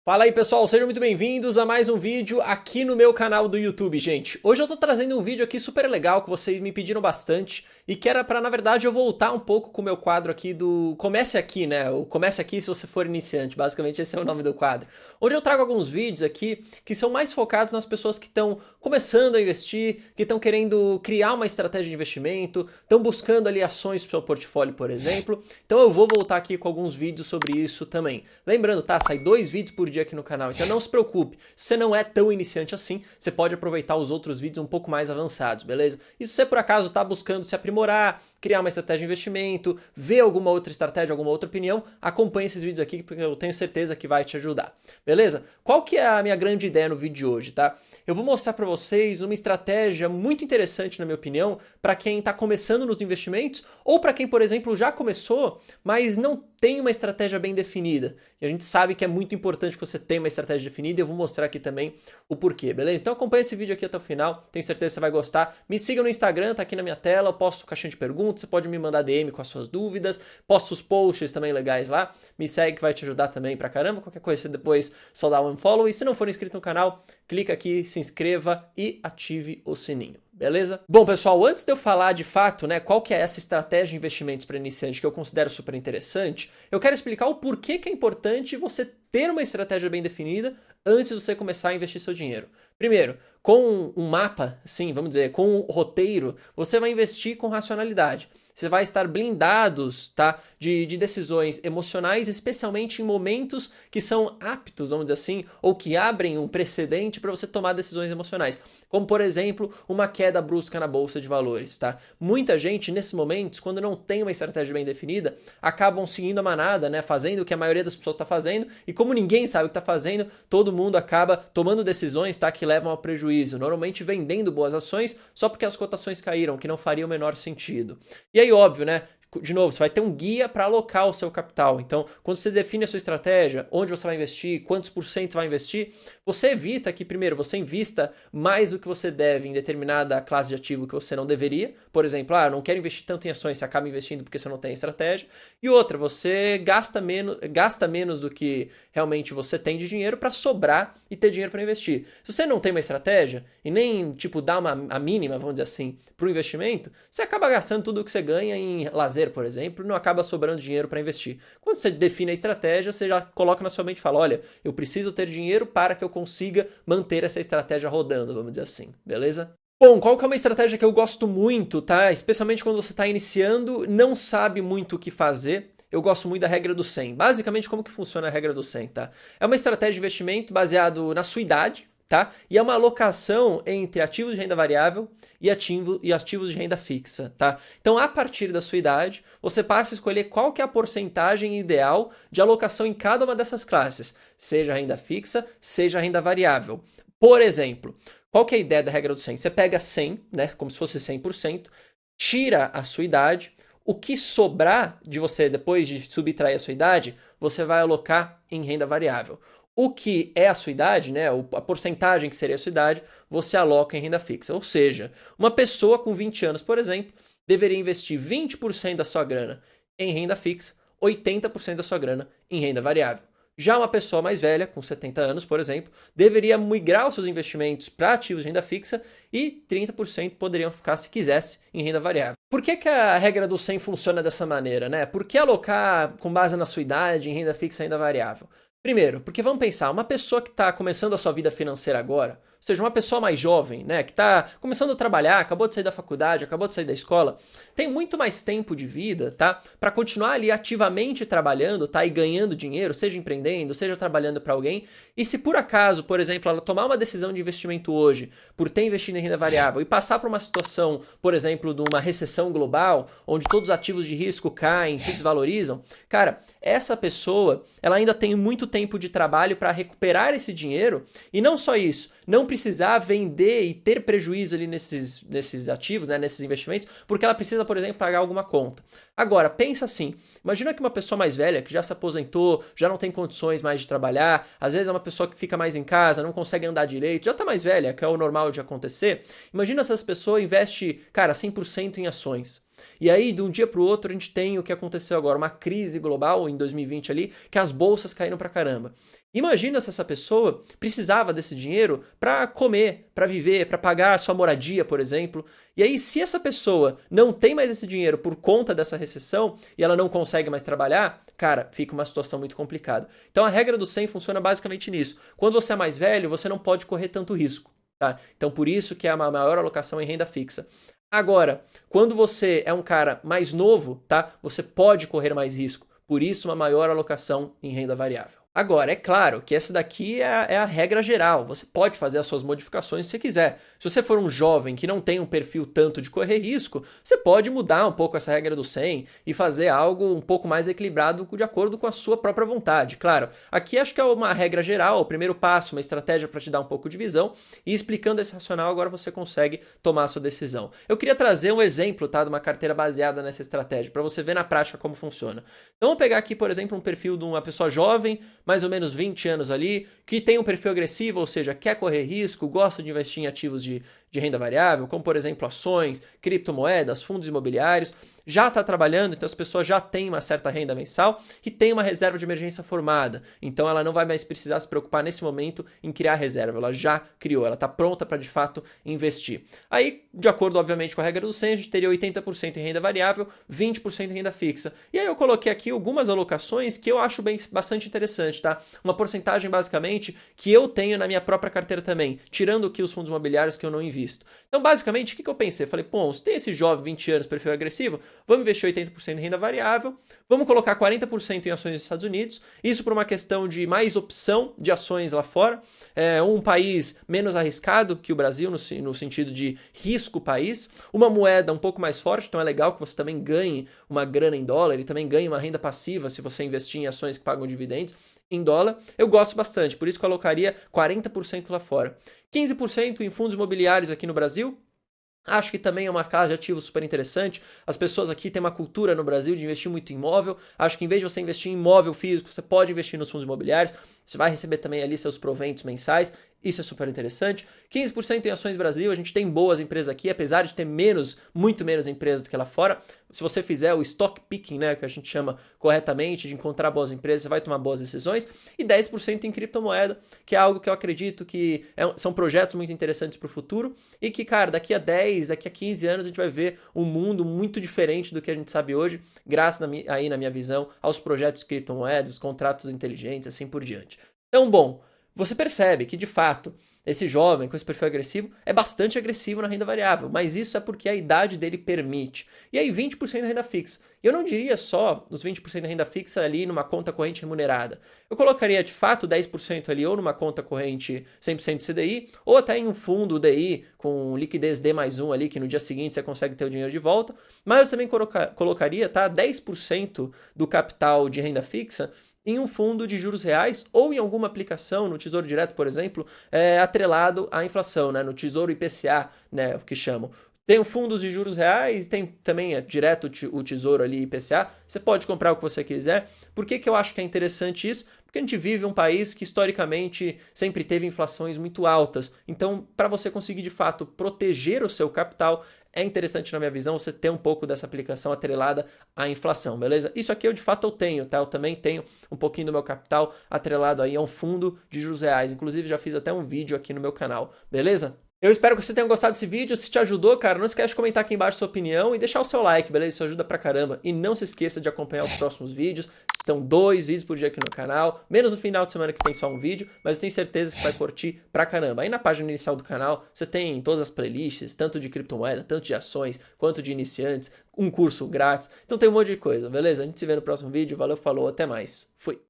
Fala aí pessoal, sejam muito bem-vindos a mais um vídeo aqui no meu canal do YouTube, gente. Hoje eu tô trazendo um vídeo aqui super legal que vocês me pediram bastante e que era pra, na verdade, eu voltar um pouco com o meu quadro aqui do Comece Aqui, né? O Comece Aqui se você for iniciante, basicamente esse é o nome do quadro. Onde eu trago alguns vídeos aqui que são mais focados nas pessoas que estão começando a investir, que estão querendo criar uma estratégia de investimento, estão buscando ali ações pro seu portfólio, por exemplo. Então eu vou voltar aqui com alguns vídeos sobre isso também. Lembrando, tá? Sai 2 vídeos por dia aqui no canal, então não se preocupe, se você não é tão iniciante assim, você pode aproveitar os outros vídeos um pouco mais avançados, beleza? E se você por acaso está buscando se aprimorar, criar uma estratégia de investimento, ver alguma outra estratégia, alguma outra opinião, acompanhe esses vídeos aqui porque eu tenho certeza que vai te ajudar, beleza? Qual que é a minha grande ideia no vídeo de hoje, tá? Eu vou mostrar para vocês uma estratégia muito interessante, na minha opinião, para quem está começando nos investimentos ou para quem, por exemplo, já começou, mas não tem uma estratégia bem definida. E a gente sabe que é muito importante que você tenha uma estratégia definida e eu vou mostrar aqui também o porquê, beleza? Então acompanha esse vídeo aqui até o final, tenho certeza que você vai gostar. Me siga no Instagram, tá aqui na minha tela, eu posto caixinha de perguntas, você pode me mandar DM com as suas dúvidas, posto os posts também legais lá, me segue que vai te ajudar também pra caramba, qualquer coisa você depois só dá um follow e se não for inscrito no canal, clica aqui, se inscreva e ative o sininho. Beleza? Bom, pessoal, antes de eu falar de fato, né, qual que é essa estratégia de investimentos para iniciante que eu considero super interessante, eu quero explicar o porquê que é importante você ter uma estratégia bem definida antes de você começar a investir seu dinheiro. Primeiro, com um mapa, sim, vamos dizer, com um roteiro, você vai investir com racionalidade. Você vai estar blindados, tá, de decisões emocionais, especialmente em momentos que são aptos, vamos dizer assim, ou que abrem um precedente para você tomar decisões emocionais. Como, por exemplo, uma queda brusca na bolsa de valores, tá? Muita gente, nesses momentos, quando não tem uma estratégia bem definida, acabam seguindo a manada, né, fazendo o que a maioria das pessoas está fazendo, e como ninguém sabe o que está fazendo, todo mundo acaba tomando decisões, tá, que levam ao prejuízo, normalmente vendendo boas ações só porque as cotações caíram, que não faria o menor sentido. E aí, óbvio, né? De novo, você vai ter um guia para alocar o seu capital. Então, quando você define a sua estratégia, onde você vai investir, quantos por cento você vai investir, você evita que, primeiro, você invista mais do que você deve em determinada classe de ativo que você não deveria. Por exemplo, eu não quero investir tanto em ações, você acaba investindo porque você não tem estratégia. E outra, você gasta menos do que realmente você tem de dinheiro para sobrar e ter dinheiro para investir. Se você não tem uma estratégia e nem, tipo, dá a mínima, vamos dizer assim, para o investimento, você acaba gastando tudo o que você ganha em lazer, por exemplo, e não acaba sobrando dinheiro para investir. Quando você define a estratégia, você já coloca na sua mente e fala, olha, eu preciso ter dinheiro para que eu consiga manter essa estratégia rodando, vamos dizer assim, beleza? Bom, qual que é uma estratégia que eu gosto muito, tá? Especialmente quando você está iniciando, não sabe muito o que fazer. Eu gosto muito da regra do 100. Basicamente, como que funciona a regra do 100, tá? É uma estratégia de investimento baseado na sua idade, tá? E é uma alocação entre ativos de renda variável e ativos de renda fixa, tá? Então, a partir da sua idade, você passa a escolher qual que é a porcentagem ideal de alocação em cada uma dessas classes, seja renda fixa, seja renda variável. Por exemplo, qual que é a ideia da regra do 100? Você pega 100, né, como se fosse 100%, tira a sua idade, o que sobrar de você depois de subtrair a sua idade, você vai alocar em renda variável. O que é a sua idade, né, a porcentagem que seria a sua idade, você aloca em renda fixa. Ou seja, uma pessoa com 20 anos, por exemplo, deveria investir 20% da sua grana em renda fixa, 80% da sua grana em renda variável. Já uma pessoa mais velha, com 70 anos, por exemplo, deveria migrar os seus investimentos para ativos de renda fixa e 30% poderiam ficar, se quisesse, em renda variável. Por que a regra do 100 funciona dessa maneira, né? Por que alocar com base na sua idade em renda fixa e renda variável? Primeiro, porque vamos pensar, uma pessoa que está começando a sua vida financeira agora, ou seja, uma pessoa mais jovem, né, que está começando a trabalhar, acabou de sair da faculdade, acabou de sair da escola, tem muito mais tempo de vida, tá, para continuar ali ativamente trabalhando, tá, e ganhando dinheiro, seja empreendendo, seja trabalhando para alguém, e se por acaso, por exemplo, ela tomar uma decisão de investimento hoje, por ter investido em renda variável, e passar por uma situação, por exemplo, de uma recessão global, onde todos os ativos de risco caem, se desvalorizam, cara, essa pessoa, ela ainda tem muito tempo de trabalho para recuperar esse dinheiro, e não só isso, não precisar vender e ter prejuízo ali nesses ativos, né, nesses investimentos, porque ela precisa, por exemplo, pagar alguma conta. Agora, pensa assim, imagina que uma pessoa mais velha, que já se aposentou, já não tem condições mais de trabalhar, às vezes é uma pessoa que fica mais em casa, não consegue andar direito, já tá mais velha, que é o normal de acontecer. Imagina se essa pessoa investe, cara, 100% em ações. E aí, de um dia para o outro, a gente tem o que aconteceu agora, uma crise global em 2020 ali, que as bolsas caíram pra caramba. Imagina se essa pessoa precisava desse dinheiro para comer, para viver, para pagar a sua moradia, por exemplo. E aí, se essa pessoa não tem mais esse dinheiro por conta dessa recessão e ela não consegue mais trabalhar, cara, fica uma situação muito complicada. Então a regra do 100 funciona basicamente nisso. Quando você é mais velho, você não pode correr tanto risco, tá? Então por isso que é uma maior alocação em renda fixa. Agora, quando você é um cara mais novo, tá? Você pode correr mais risco. Por isso, uma maior alocação em renda variável. Agora, é claro que essa daqui é a regra geral. Você pode fazer as suas modificações se você quiser. Se você for um jovem que não tem um perfil tanto de correr risco, você pode mudar um pouco essa regra do 100 e fazer algo um pouco mais equilibrado de acordo com a sua própria vontade. Claro, aqui acho que é uma regra geral, o primeiro passo, uma estratégia para te dar um pouco de visão, e explicando esse racional agora você consegue tomar a sua decisão. Eu queria trazer um exemplo, tá, de uma carteira baseada nessa estratégia, para você ver na prática como funciona. Então vamos pegar aqui, por exemplo, um perfil de uma pessoa jovem, mais ou menos 20 anos ali, que tem um perfil agressivo, ou seja, quer correr risco, gosta de investir em ativos de renda variável, como por exemplo ações, criptomoedas, fundos imobiliários, já está trabalhando, então as pessoas já têm uma certa renda mensal e tem uma reserva de emergência formada. Então ela não vai mais precisar se preocupar nesse momento em criar reserva, ela já criou, ela está pronta para de fato investir. Aí, de acordo obviamente com a regra do 100, a gente teria 80% em renda variável, 20% em renda fixa. E aí eu coloquei aqui algumas alocações que eu acho bastante interessante, tá? Uma porcentagem basicamente que eu tenho na minha própria carteira também, tirando aqui os fundos imobiliários que eu não invisto. Então basicamente o que eu pensei? Falei, pô, se tem esse jovem 20 anos, perfil agressivo, vamos investir 80% em renda variável, vamos colocar 40% em ações dos Estados Unidos, isso por uma questão de mais opção de ações lá fora, um país menos arriscado que o Brasil no sentido de risco país, uma moeda um pouco mais forte, então é legal que você também ganhe uma grana em dólar e também ganhe uma renda passiva se você investir em ações que pagam dividendos em dólar. Eu gosto bastante, por isso que eu alocaria 40% lá fora. 15% em fundos imobiliários aqui no Brasil. Acho que também é uma classe de ativos super interessante. As pessoas aqui têm uma cultura no Brasil de investir muito em imóvel. Acho que em vez de você investir em imóvel físico, você pode investir nos fundos imobiliários. Você vai receber também ali seus proventos mensais. Isso é super interessante. 15% em ações Brasil. A gente tem boas empresas aqui, apesar de ter muito menos empresas do que lá fora. Se você fizer o stock picking, né, que a gente chama corretamente, de encontrar boas empresas, você vai tomar boas decisões. E 10% em criptomoeda, que é algo que eu acredito que são projetos muito interessantes para o futuro. E que, cara, daqui a 10, daqui a 15 anos a gente vai ver um mundo muito diferente do que a gente sabe hoje, graças aí, na minha visão, aos projetos de criptomoedas, contratos inteligentes, assim por diante. Então, bom, você percebe que, de fato, esse jovem com esse perfil agressivo é bastante agressivo na renda variável, mas isso é porque a idade dele permite. E aí 20% da renda fixa. E eu não diria só os 20% da renda fixa ali numa conta corrente remunerada. Eu colocaria, de fato, 10% ali ou numa conta corrente 100% CDI, ou até em um fundo DI com liquidez D+1 ali, que no dia seguinte você consegue ter o dinheiro de volta. Mas eu também colocaria, tá, 10% do capital de renda fixa em um fundo de juros reais ou em alguma aplicação, no Tesouro Direto, por exemplo, atrelado à inflação, né? No Tesouro IPCA, né, o que chamam. Tem fundos de juros reais, tem também direto o Tesouro ali IPCA, você pode comprar o que você quiser. Por que eu acho que é interessante isso? Porque a gente vive um país que historicamente sempre teve inflações muito altas. Então, para você conseguir de fato proteger o seu capital, é interessante, na minha visão, você ter um pouco dessa aplicação atrelada à inflação, beleza? Isso aqui eu de fato eu tenho, tá? Eu também tenho um pouquinho do meu capital atrelado aí a um fundo de juros reais. Inclusive já fiz até um vídeo aqui no meu canal, beleza? Eu espero que você tenha gostado desse vídeo. Se te ajudou, cara, não esquece de comentar aqui embaixo sua opinião e deixar o seu like, beleza? Isso ajuda pra caramba. E não se esqueça de acompanhar os próximos vídeos. Estão 2 vídeos por dia aqui no canal, menos no final de semana que tem só um vídeo, mas eu tenho certeza que vai curtir pra caramba. Aí na página inicial do canal, você tem todas as playlists, tanto de criptomoeda, tanto de ações, quanto de iniciantes, um curso grátis. Então tem um monte de coisa, beleza? A gente se vê no próximo vídeo. Valeu, falou, até mais. Fui!